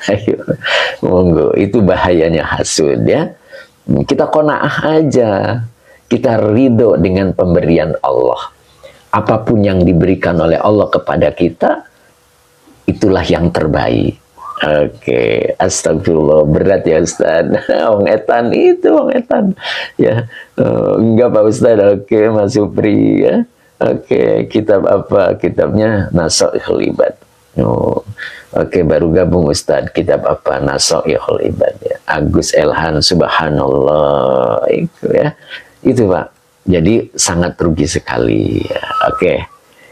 Ayo, monggo. Itu bahayanya hasud ya. Kita qanaah aja. Kita ridho dengan pemberian Allah. Apapun yang diberikan oleh Allah kepada kita, itulah yang terbaik. Oke, astagfirullah, berat ya Ustaz. Wong etan itu, wong etan. Ya, enggak Pak Ustaz. Oke, Mas Supri ya. Oke, kitab apa? Kitabnya Nasoihul Ibad. Oh, oke, baru gabung Ustaz. Kitab apa? Nasoihul Ibad ya. Agus Elhan, subhanallah. Itu ya. Itu Pak. Jadi sangat rugi sekali ya. Oke.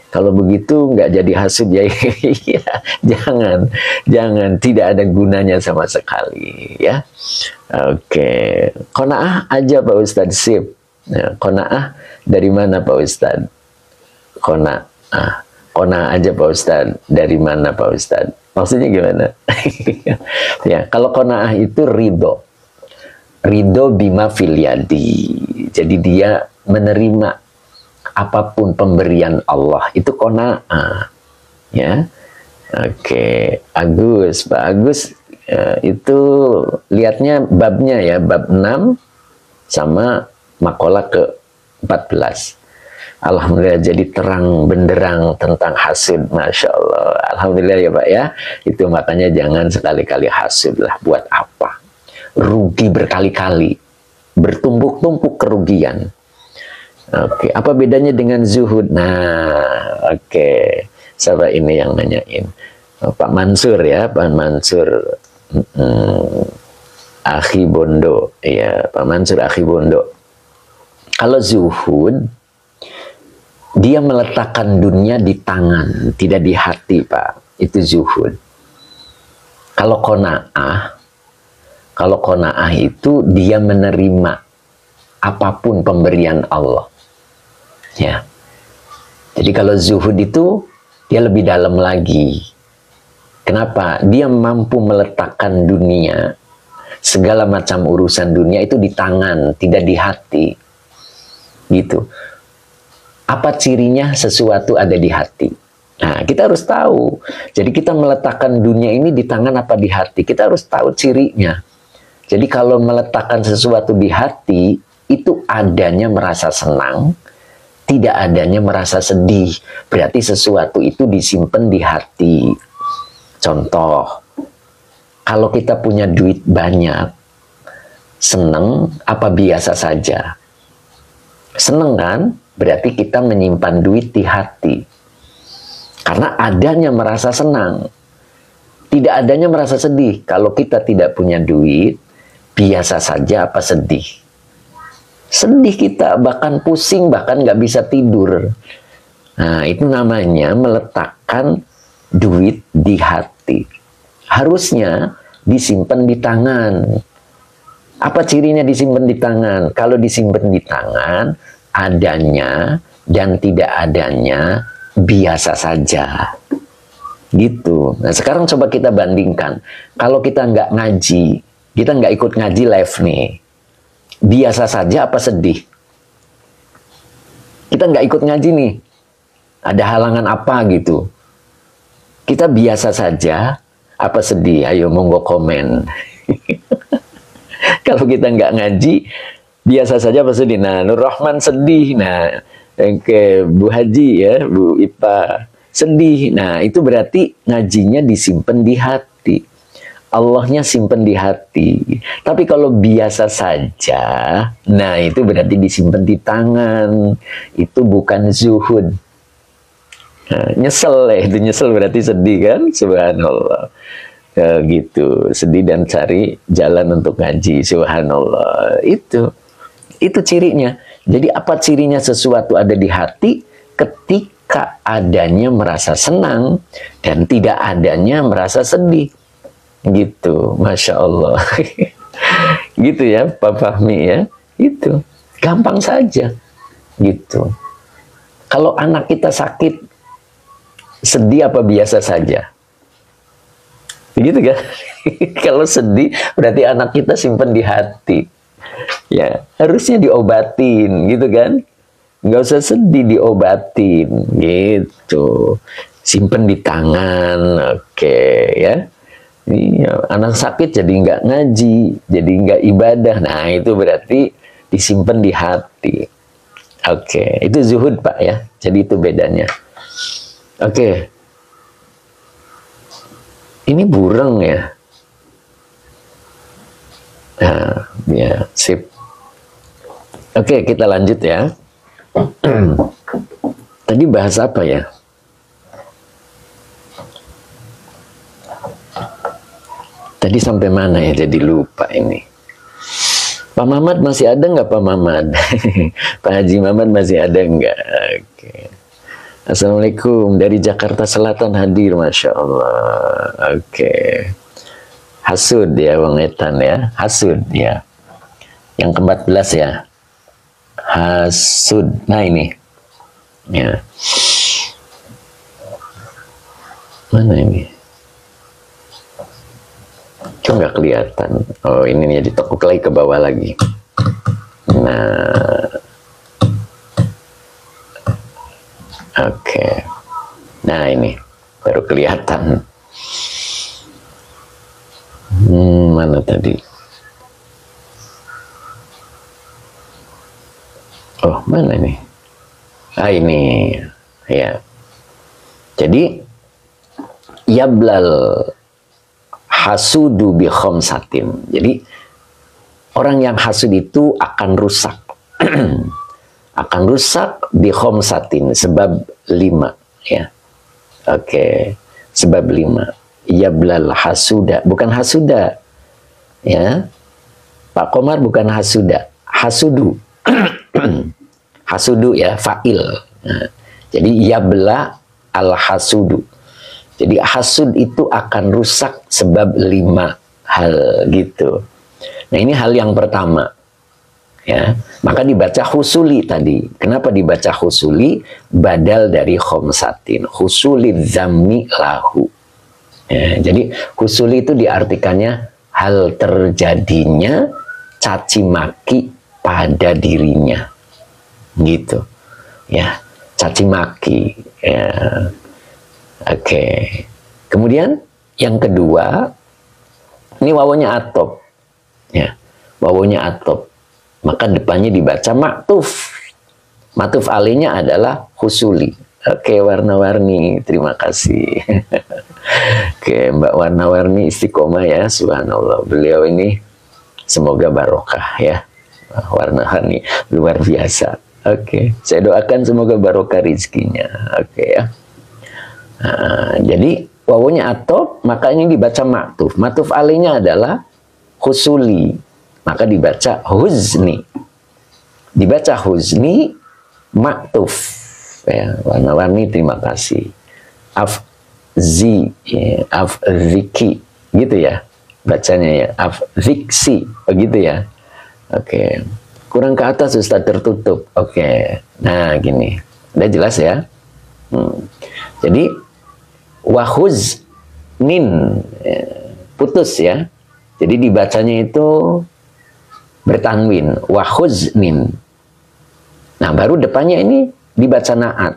Kalau begitu nggak jadi hasud ya, ya jangan, tidak ada gunanya sama sekali ya. Oke, qanaah aja Pak Ustadz, sip. Ya, qanaah dari mana Pak Ustadz? Qanaah aja Pak Ustadz, dari mana Pak Ustadz? Maksudnya gimana? Ya, kalau qanaah itu ridho bima fil yadi. Jadi dia menerima apapun pemberian Allah, itu qanaah ya. Oke, Pak Agus itu lihatnya babnya ya, bab 6 sama makalah ke-14. Alhamdulillah, jadi terang benderang tentang hasud, Masya Allah. Alhamdulillah ya Pak ya. Itu makanya jangan sekali-kali hasud lah. Buat apa? Rugi berkali-kali, bertumpuk-tumpuk kerugian. Oke, apa bedanya dengan zuhud? Nah, oke. Siapa ini yang nanyain? Pak Mansur ya, Pak Mansur. Akhi Bondo. Ya, Pak Mansur Akhi Bondo. Kalau zuhud, dia meletakkan dunia di tangan, tidak di hati, Pak. Itu zuhud. Kalau qanaah itu dia menerima apapun pemberian Allah. Ya. Jadi kalau zuhud itu dia lebih dalam lagi. Kenapa? Dia mampu meletakkan dunia, segala macam urusan dunia itu di tangan, tidak di hati. Gitu. Apa cirinya sesuatu ada di hati? Nah, kita harus tahu. Jadi kita meletakkan dunia ini di tangan apa di hati? Kita harus tahu cirinya. Jadi kalau meletakkan sesuatu di hati, itu adanya merasa senang, tidak adanya merasa sedih. Berarti sesuatu itu disimpan di hati. Contoh, kalau kita punya duit banyak, senang apa biasa saja? Senang kan? Berarti kita menyimpan duit di hati. Karena adanya merasa senang. Tidak adanya merasa sedih. Kalau kita tidak punya duit, biasa saja apa sedih? Sedih kita, bahkan pusing, bahkan nggak bisa tidur. Nah, itu namanya meletakkan duit di hati. Harusnya disimpan di tangan. Apa cirinya disimpan di tangan? Kalau disimpan di tangan, adanya dan tidak adanya biasa saja. Gitu. Nah, sekarang coba kita bandingkan. Kalau kita nggak ngaji, kita nggak ikut ngaji live nih, biasa saja apa sedih? Kita nggak ikut ngaji nih, ada halangan apa gitu? Kita biasa saja apa sedih? Ayo monggo komen. Kalau kita nggak ngaji, biasa saja apa sedih? Nah, Nur Rahman sedih. Nah, ke Bu Haji ya, Bu Ipa sedih. Nah, itu berarti ngajinya disimpan di hati. Allahnya simpan di hati. Tapi kalau biasa saja, nah itu berarti disimpan di tangan. Itu bukan zuhud. Nah, nyesel ya, itu nyesel berarti sedih kan? Subhanallah. Gitu, sedih dan cari jalan untuk ngaji. Subhanallah. Itu cirinya. Jadi apa cirinya sesuatu ada di hati? Ketika adanya merasa senang dan tidak adanya merasa sedih. Gitu, Masya Allah. Gitu ya Pak Fahmi ya. Itu gampang saja. Gitu. Kalau anak kita sakit, sedih apa biasa saja? Begitu kan? Kalau sedih berarti anak kita simpan di hati. Ya, harusnya diobatin gitu kan. Nggak usah sedih, diobatin gitu. simpen di tangan, oke ya. Ini anak sakit jadi nggak ngaji, jadi nggak ibadah. Nah itu berarti disimpan di hati. Oke, itu zuhud Pak ya. Jadi itu bedanya. Oke, ini burung ya. Nah, ya sip. Oke, kita lanjut ya. Tadi bahas apa ya? Tadi sampai mana ya? Jadi lupa ini. Pak Mamat masih ada nggak Pak Mamat? Pak Haji Mamat masih ada nggak? Oke. Assalamualaikum dari Jakarta Selatan hadir, Masya Allah. Oke. Hasud ya Bang Etan ya. Hasud ya. Yang ke-14 ya. Hasud. Nah ini. Ya. Mana ini? Kok nggak kelihatan? Oh ini nih, ditekuk lagi ke bawah lagi. Nah, oke. Nah ini baru kelihatan. Mana tadi? Oh mana ini? Ah ini, ya. Jadi yablal hasudu bi khamsatin. Jadi orang yang hasud itu akan rusak. Akan rusak bi khamsatin, sebab 5 ya. Oke, sebab 5. Yablal hasuda, bukan hasuda. Ya. Pak Komar bukan hasuda, hasudu. Hasudu ya, fa'il. Nah, jadi yabla al hasudu. Jadi hasud itu akan rusak sebab 5 hal gitu. Nah ini hal yang pertama. Ya, maka dibaca husuli tadi. Kenapa dibaca husuli? Badal dari khamsatin. Husuli zammi lahu. Ya, jadi husuli itu diartikannya hal terjadinya caci maki pada dirinya. Gitu. Ya, caci maki. Ya. Oke. Kemudian yang kedua, ini wawunya atop. Ya, wawunya atop. Maka depannya dibaca maktuf. Maktuf alainya adalah husuli. Oke, warna-warni. Terima kasih. Oke, Mbak warna-warni istiqomah ya, subhanallah. Beliau ini semoga barokah ya. Warna-warni luar biasa. Oke, saya doakan semoga barokah rizkinya. Oke ya. Jadi wawunya atop, maka ini dibaca maktuf. Maktuf alainya adalah husuli, maka dibaca huzni. Dibaca huzni maktuf. Ya, warna-warni terima kasih. Afzi, ya, afziki, gitu ya bacanya ya. Afziksi, begitu ya. Oke, kurang ke atas Ustaz, tertutup. Oke, nah gini, udah jelas ya. Jadi wahuz nin, putus ya. Jadi dibacanya itu bertanwin, wahuz nin. Nah baru depannya ini dibaca naat,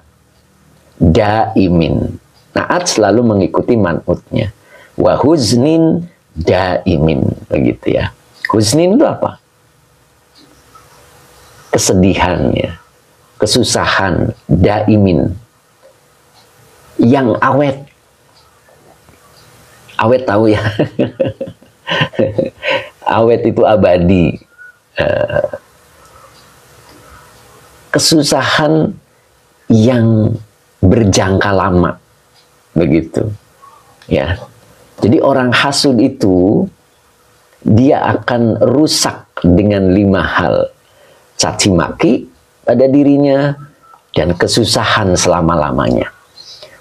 daimin. Naat selalu mengikuti man'utnya. Wahuznin daimin, begitu ya. Huznin itu apa? Kesedihan ya, kesusahan, daimin, yang awet. Awet tahu ya. Awet itu abadi. Kesusahan yang berjangka lama, begitu ya. Jadi orang hasud itu dia akan rusak dengan 5 hal: caci maki pada dirinya dan kesusahan selama-lamanya.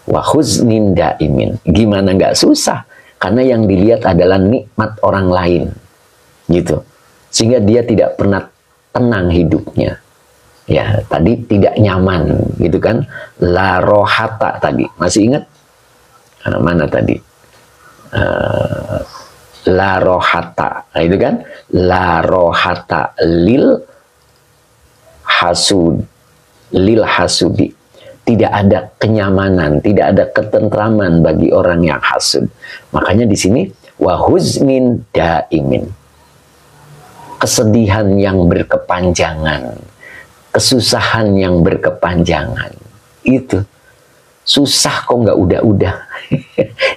Wa huznin daimin. Gimana nggak susah? Karena yang dilihat adalah nikmat orang lain, gitu. Sehingga dia tidak pernah tenang hidupnya. Ya, tadi tidak nyaman, gitu kan? La rohata tadi, masih ingat? Mana tadi? La rohata, nah, itu kan? La rohata lil hasud, lil hasudi. tidak ada kenyamanan, tidak ada ketentraman bagi orang yang hasud. Makanya di sini wahuznin daimin, kesedihan yang berkepanjangan, kesusahan yang berkepanjangan. Itu susah kok nggak udah-udah.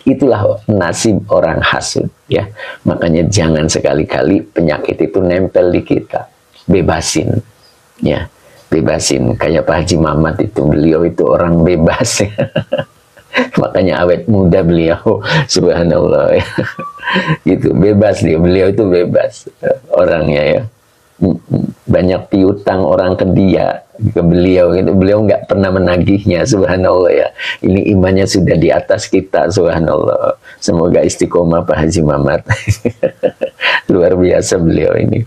Itulah nasib orang hasud, ya. Makanya jangan sekali-kali penyakit itu nempel di kita. Bebasin, ya. Bebasin. Kayak Pak Haji Mamat itu, beliau itu orang bebas, ya. Makanya awet muda beliau, subhanallah, ya. Gitu, bebas dia. Beliau itu bebas orangnya, ya. Banyak piutang orang ke dia, ke beliau gitu. Beliau nggak pernah menagihnya, subhanallah, ya. Ini imannya sudah di atas kita, subhanallah. Semoga istiqomah Pak Haji Mamat. Luar biasa beliau ini,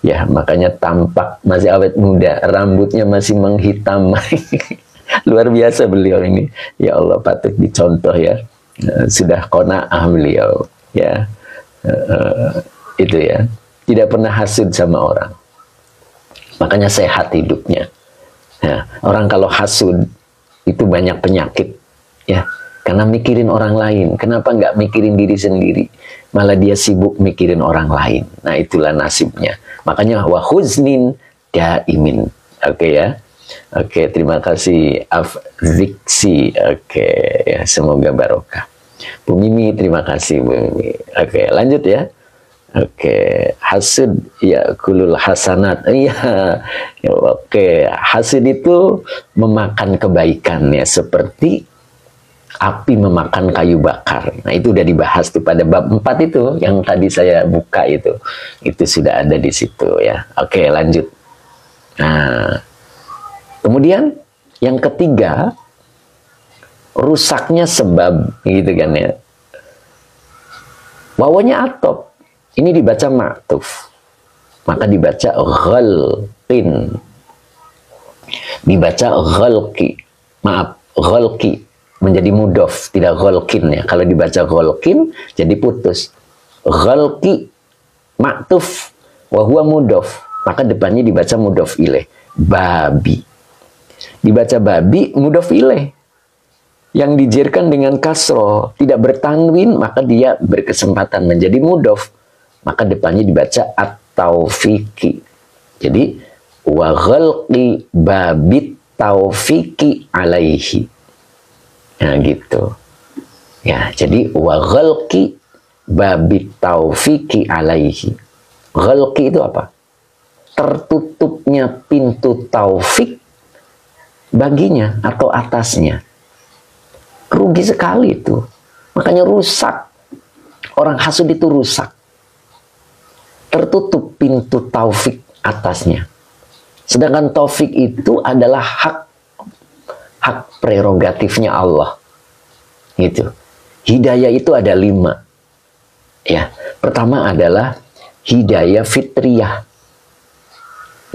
ya. Makanya tampak masih awet muda, rambutnya masih menghitam. Luar biasa beliau ini, ya Allah, patut dicontoh, ya. Sudah qanaah beliau, ya. Itu, ya. Tidak pernah hasud sama orang. Makanya sehat hidupnya. Nah, orang kalau hasud itu banyak penyakit, ya. Karena mikirin orang lain. Kenapa nggak mikirin diri sendiri? Malah dia sibuk mikirin orang lain. Nah, itulah nasibnya. Makanya wahuznin daimin. Oke, ya. Oke, terima kasih Afziksi. Oke, ya, semoga barokah. Bu Mimi, terima kasih Bu Mimi. Oke, lanjut, ya. Oke, hasud ya kulul hasanat. Iya. Ya, oke, hasud itu memakan kebaikan, ya, seperti api memakan kayu bakar. Nah, itu udah dibahas tuh pada bab 4 itu yang tadi saya buka itu. Itu sudah ada di situ, ya. Oke, lanjut. Nah, kemudian yang ketiga, rusaknya sebab, gitu kan, ya. Wawanya atop. Ini dibaca ma'tuf, maka dibaca ghalqin, dibaca ghalqi, maaf, ghalqi menjadi mudof, tidak ghalqin, ya. Kalau dibaca ghalqin jadi putus. Ghalqi ma'tuf wa huwa mudof, maka depannya dibaca mudof ilaih. Babi, dibaca babi mudof ilaih, yang dijirkan dengan kasroh, tidak bertanwin, maka dia berkesempatan menjadi mudof. Maka depannya dibaca at-taufiqi. Jadi wa ghalqi babit taufiqi alaihi. Nah, gitu. Ya, jadi wa ghalqi babit taufiqi alaihi. Ghalqi itu apa? Tertutupnya pintu taufik baginya atau atasnya. Rugi sekali itu. Makanya rusak. Orang hasud itu rusak. Tertutup pintu taufik atasnya. Sedangkan taufik itu adalah hak prerogatifnya Allah. Gitu. Hidayah itu ada 5. Ya, pertama adalah hidayah fitriyah.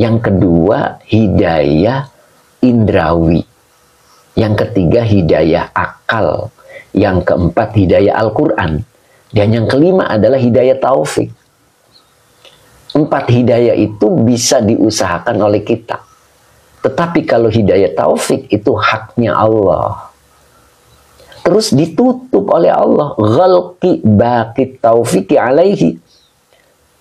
Yang kedua hidayah indrawi. Yang ketiga hidayah akal. Yang keempat hidayah Al-Quran. Dan yang kelima adalah hidayah taufik. 4 hidayah itu bisa diusahakan oleh kita. Tetapi kalau hidayah taufik itu haknya Allah. Terus ditutup oleh Allah. Ghalqi baqit taufiki alaihi.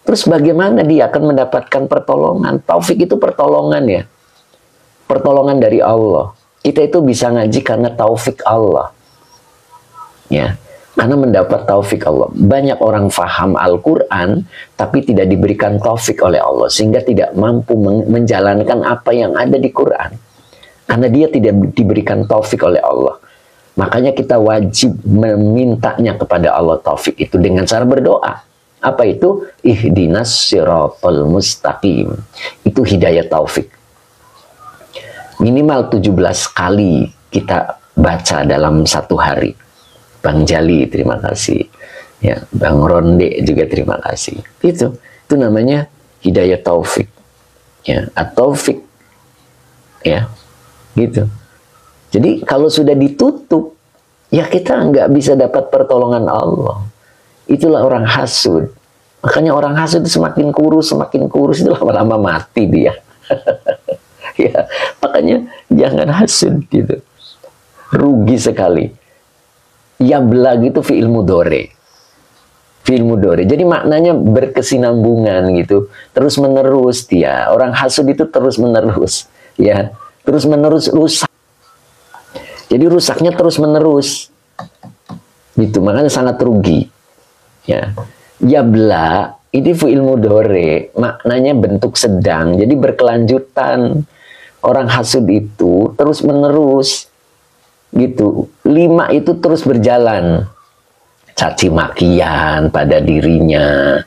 Terus bagaimana dia akan mendapatkan pertolongan? Taufik itu pertolongan, ya. Pertolongan dari Allah. Kita itu bisa ngaji karena taufik Allah. Ya. Karena mendapat taufik Allah. Banyak orang faham Al-Quran, tapi tidak diberikan taufik oleh Allah. Sehingga tidak mampu menjalankan apa yang ada di Quran. Karena dia tidak diberikan taufik oleh Allah. Makanya kita wajib memintanya kepada Allah taufik itu dengan cara berdoa. Apa itu? Ihdinas siratal mustaqim. Itu hidayah taufik. Minimal 17 kali kita baca dalam satu hari. Bang Jali, terima kasih. Ya, Bang Ronde juga terima kasih. Itu namanya hidayah taufik. Ya, at-taufik. Ya, gitu. Jadi kalau sudah ditutup, ya kita nggak bisa dapat pertolongan Allah. Itulah orang hasud. Makanya orang hasud itu semakin kurus, itu lama-lama mati dia. Ya, makanya jangan hasud gitu. Rugi sekali. Yablag itu fi'il mudhari. Fi'il mudhari. Jadi maknanya berkesinambungan gitu. Terus menerus dia. Orang hasud itu terus menerus. Ya, terus menerus rusak. Jadi rusaknya terus menerus. Gitu, makanya sangat rugi. Ya. Yabla ini fi'il mudhari, maknanya bentuk sedang. Jadi berkelanjutan. Orang hasud itu terus menerus. Gitu. 5 itu terus berjalan. Caci makian pada dirinya.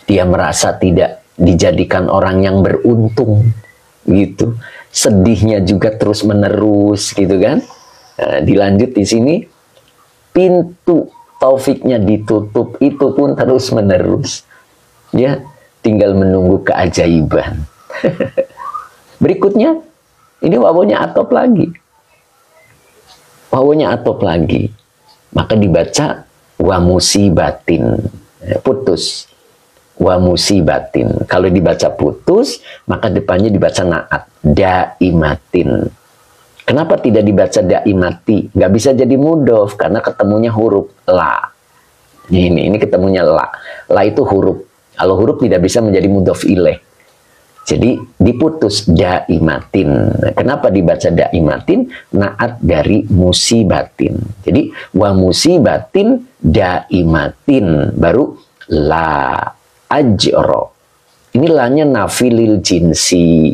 Dia merasa tidak dijadikan orang yang beruntung. Gitu. Sedihnya juga terus menerus, gitu kan? Nah, dilanjut di sini, pintu taufiknya ditutup itu pun terus menerus. Ya, tinggal menunggu keajaiban. Berikutnya, ini wawunya atop lagi. Wawunya atop lagi. Maka dibaca wa musibatin. Putus. Wa musibatin. Kalau dibaca putus, maka depannya dibaca naat. Daimatin. Kenapa tidak dibaca daimati? Nggak bisa jadi mudhof karena ketemunya huruf la. Ini ketemunya la. La itu huruf. Kalau huruf tidak bisa menjadi mudhof ilaih. Jadi diputus daimatin. Kenapa dibaca daimatin? Naat dari musibatin. Jadi wa musibatin daimatin. Baru la ajro. Ini lanya nafilil jinsi.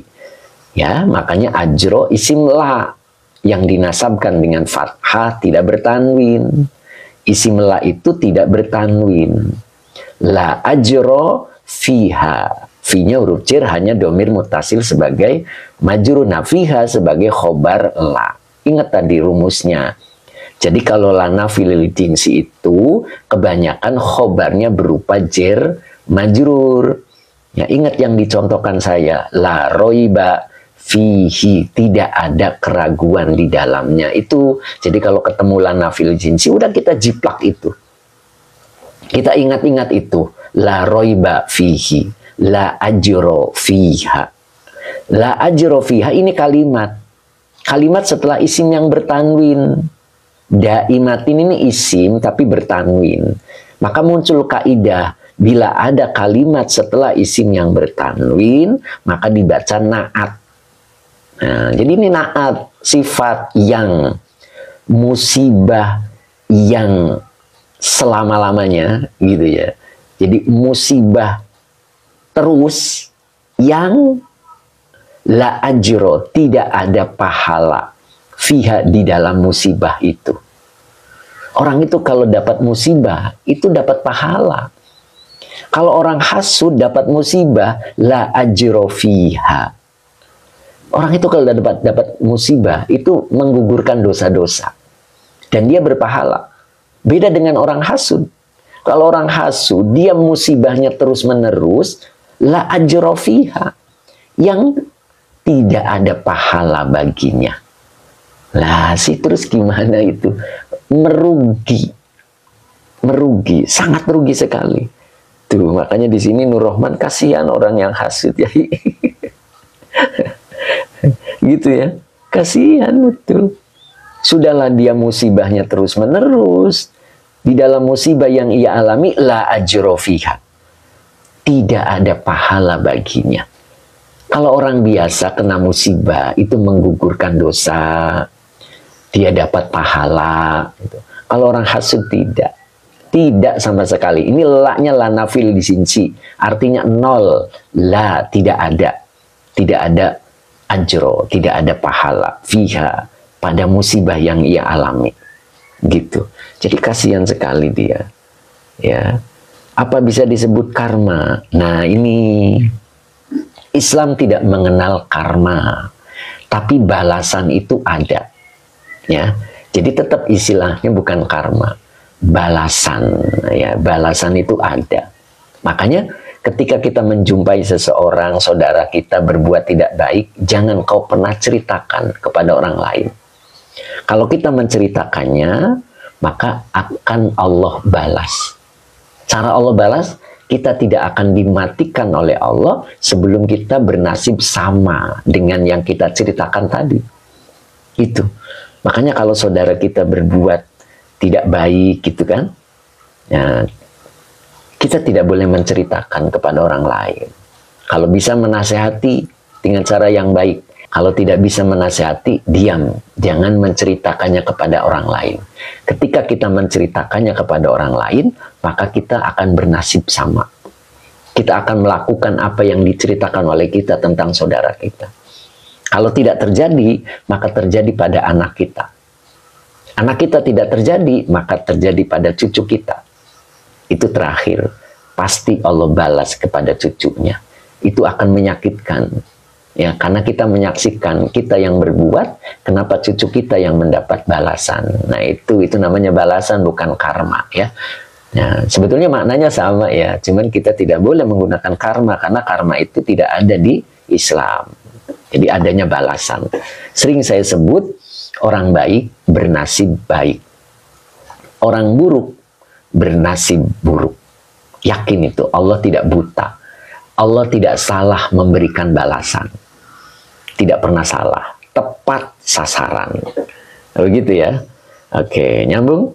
Ya, makanya ajro isim la yang dinasabkan dengan fathah tidak bertanwin. Isim la itu tidak bertanwin. La ajro fiha. Fi-nya huruf jar, hanya domir mutasil sebagai majruna, fiha sebagai khobar la. Ingat tadi rumusnya. Jadi kalau lana filil jinsi itu kebanyakan khobarnya berupa jar majrur. Ya, ingat yang dicontohkan saya, la roiba fihi, tidak ada keraguan di dalamnya. Itu jadi kalau ketemu lana fil jinsi udah kita jiplak itu. Kita ingat-ingat itu, la roiba fihi. La ajro fiha. La ajro fiha ini kalimat. Kalimat setelah isim yang bertanwin. Daimatin ini isim tapi bertanwin. Maka muncul kaidah. Bila ada kalimat setelah isim yang bertanwin, maka dibaca naat. Nah, jadi ini naat. Sifat yang musibah yang selama-lamanya. Gitu ya. Jadi musibah terus yang la ajro, tidak ada pahala fiha di dalam musibah itu. Orang itu kalau dapat musibah itu dapat pahala. Kalau orang hasud dapat musibah la ajro fiha. Orang itu kalau dapat musibah itu menggugurkan dosa-dosa dan dia berpahala. Beda dengan orang hasud. Kalau orang hasud dia musibahnya terus-menerus, la ajro fiha, yang tidak ada pahala baginya. Lah sih terus gimana itu? Merugi. Merugi, sangat rugi sekali. Tuh, makanya di sini Nur Rahman kasihan orang yang hasud ya. Gitu ya. Kasihan betul. Sudahlah dia musibahnya terus-menerus. Di dalam musibah yang ia alami la ajro fiha. Tidak ada pahala baginya. Kalau orang biasa kena musibah itu menggugurkan dosa, dia dapat pahala. Gitu. Kalau orang hasud tidak sama sekali. Ini la-nya la nafil di sini, artinya nol, la tidak ada ajro, tidak ada pahala fiha pada musibah yang ia alami. Gitu. Jadi kasihan sekali dia. Ya. Apa bisa disebut karma? Nah, ini Islam tidak mengenal karma, tapi balasan itu ada. Ya, jadi tetap istilahnya bukan karma, balasan. Ya, balasan itu ada. Makanya ketika kita menjumpai seseorang, saudara kita berbuat tidak baik, jangan kau pernah ceritakan kepada orang lain. Kalau kita menceritakannya, maka akan Allah balas. Cara Allah balas, kita tidak akan dimatikan oleh Allah sebelum kita bernasib sama dengan yang kita ceritakan tadi. Itu. Makanya kalau saudara kita berbuat tidak baik gitu kan, ya, kita tidak boleh menceritakan kepada orang lain. Kalau bisa menasehati dengan cara yang baik. Kalau tidak bisa menasehati, diam. Jangan menceritakannya kepada orang lain. Ketika kita menceritakannya kepada orang lain, maka kita akan bernasib sama. Kita akan melakukan apa yang diceritakan oleh kita tentang saudara kita. Kalau tidak terjadi, maka terjadi pada anak kita. Anak kita tidak terjadi, maka terjadi pada cucu kita. Itu terakhir. Pasti Allah balas kepada cucunya. Itu akan menyakitkan. Ya, karena kita menyaksikan kita yang berbuat, kenapa cucu kita yang mendapat balasan. Nah, itu namanya balasan, bukan karma ya. Nah, sebetulnya maknanya sama ya, cuman kita tidak boleh menggunakan karma karena karma itu tidak ada di Islam. Jadi adanya balasan. Sering saya sebut orang baik bernasib baik. Orang buruk bernasib buruk. Yakin itu, Allah tidak buta. Allah tidak salah memberikan balasan. Tidak pernah salah. Tepat sasaran. Begitu ya. Oke, nyambung?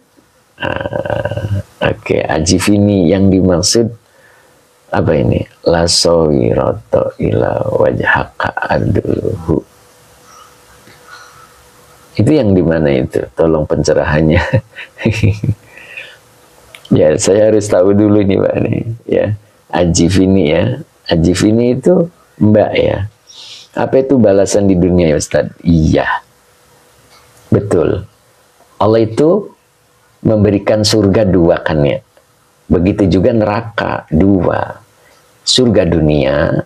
Oke, Ajifini yang dimaksud apa ini? La sawirata ila wajhaka adluhu. Itu yang di mana itu? Tolong pencerahannya. Ya, saya harus tahu dulu nih Pak nih. Ya, Ajifini ya. Ajifini itu Mbak ya. Apa itu balasan di dunia ya Ustaz? Iya. Betul. Allah itu memberikan surga dua kan ya. Begitu juga neraka dua. Surga dunia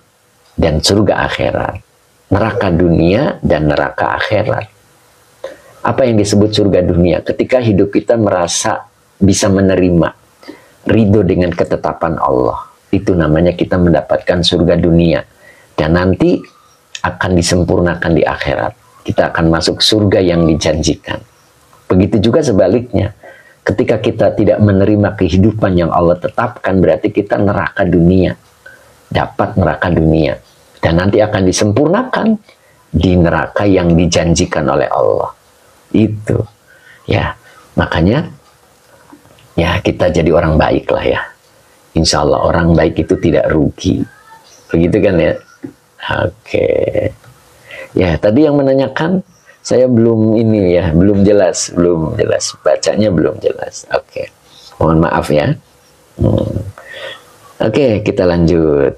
dan surga akhirat. Neraka dunia dan neraka akhirat. Apa yang disebut surga dunia? Ketika hidup kita merasa bisa menerima ridho dengan ketetapan Allah. Itu namanya kita mendapatkan surga dunia. Dan nanti akan disempurnakan di akhirat. Kita akan masuk surga yang dijanjikan. Begitu juga sebaliknya. Ketika kita tidak menerima kehidupan yang Allah tetapkan, berarti kita neraka dunia. Dapat neraka dunia. Dan nanti akan disempurnakan di neraka yang dijanjikan oleh Allah. Itu. Ya, makanya ya kita jadi orang baik lah ya. Insya Allah orang baik itu tidak rugi. Begitu kan ya? Oke. Ya, tadi yang menanyakan saya belum ini ya, belum jelas. Bacanya belum jelas. Oke. Mohon maaf ya. Oke, kita lanjut.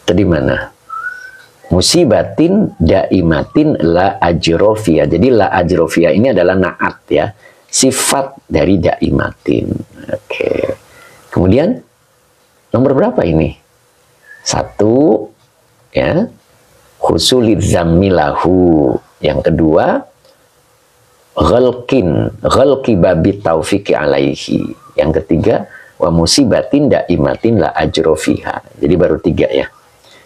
Tadi mana? Musibatin daimatin la ajrofia. Jadi la ajrofia ini adalah naat ya. Sifat dari daimatin. Oke. Kemudian nomor berapa ini? Satu, ya, khusulid zammilahu. Yang kedua, ghalqi babi taufiki alaihi. Yang ketiga, wa musibatin daimatin la ajrofiha. Jadi baru tiga ya.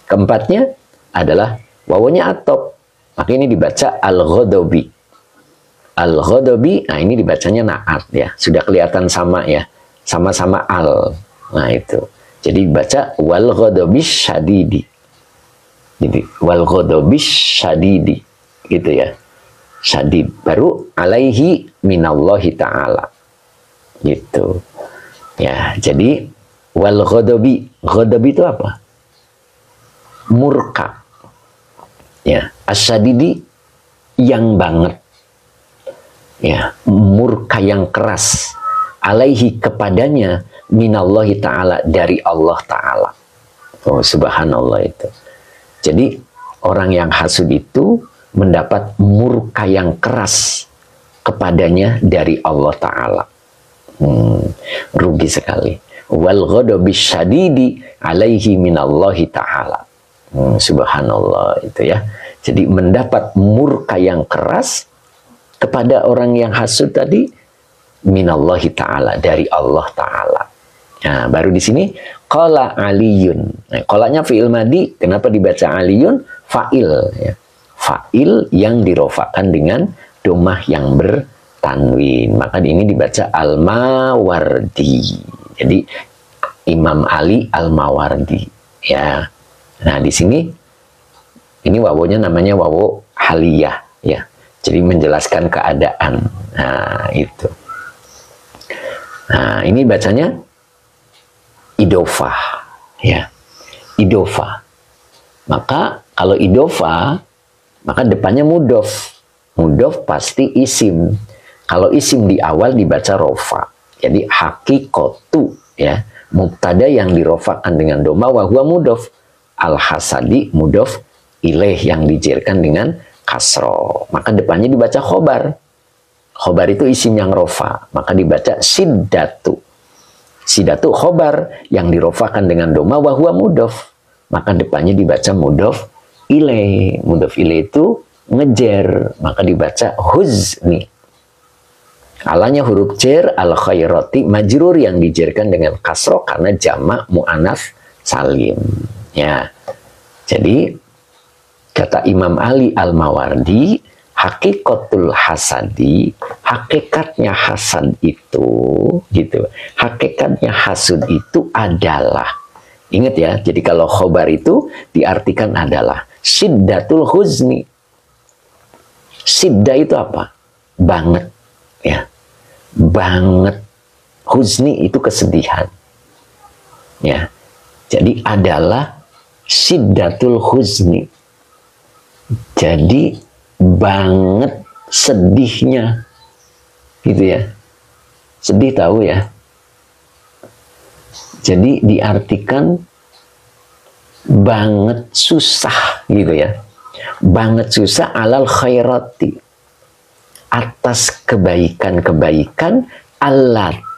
Keempatnya adalah wawunya atop. Maka ini dibaca al-ghadabi. Al-ghadabi, nah ini dibacanya naat ya. Sudah kelihatan sama ya. Sama-sama al. Nah itu. Jadi baca wal ghadabis syadidi. Jadi wal ghadabis syadidi gitu ya. Syadid baru alaihi minallahi ta'ala. Gitu. Ya, jadi wal ghadabi. Ghadabi itu apa? Murka. Ya, asyadidi yang banget. Ya, murka yang keras. Alaihi kepadanya minallahi ta'ala dari Allah ta'ala. Oh subhanallah itu. Jadi orang yang hasud itu mendapat murka yang keras kepadanya dari Allah ta'ala. Rugi sekali. Wal ghadabis syadidi alaihi minallahi ta'ala. Subhanallah itu ya. Jadi mendapat murka yang keras kepada orang yang hasud tadi minallahi ta'ala dari Allah ta'ala. Nah, baru di sini qala aliyun. Nah, qalanya fi'il madi, kenapa dibaca aliyun? Fa'il ya. Fa'il yang dirofakan dengan domah yang bertanwin. Maka ini dibaca al-mawardi. Jadi Imam Ali Al-Mawardi. Ya. Nah, di sini ini wawonya namanya wawo haliyah ya. Jadi menjelaskan keadaan. Nah, itu. Nah, ini bacanya idofah ya. Idofah. Maka kalau idofah, maka depannya mudof. Mudof pasti isim. Kalau isim di awal dibaca rofa. Jadi hakikotu ya. Mubtada yang dirofakan dengan doma wa huwa mudof. Al-hasadi mudof ilaih yang dijerkan dengan kasro. Maka depannya dibaca khobar. Khobar itu isim yang rofa. Maka dibaca siddatu. Siddatu khobar yang dirofakan dengan doma wa huwa mudof. Maka depannya dibaca mudof ilaih. Mudof ilaih itu ngejer. Maka dibaca huzni. Alanya huruf jar al khairati majrur yang dijerkan dengan kasro karena jamak mu'anats salim. Ya. Jadi kata Imam Ali Al-Mawardi, hakikatul hasadi, hakikatnya hasad itu gitu. Hakikatnya hasud itu adalah, ingat ya, jadi kalau khobar itu diartikan adalah siddatul huzni. Sidda itu apa? Banget ya. Banget. Huzni itu kesedihan. Ya. Jadi adalah siddatul huzni. Jadi banget sedihnya. Gitu ya. Sedih tahu ya. Jadi diartikan banget susah gitu ya. Banget susah alal khairati. Atas kebaikan-kebaikan allati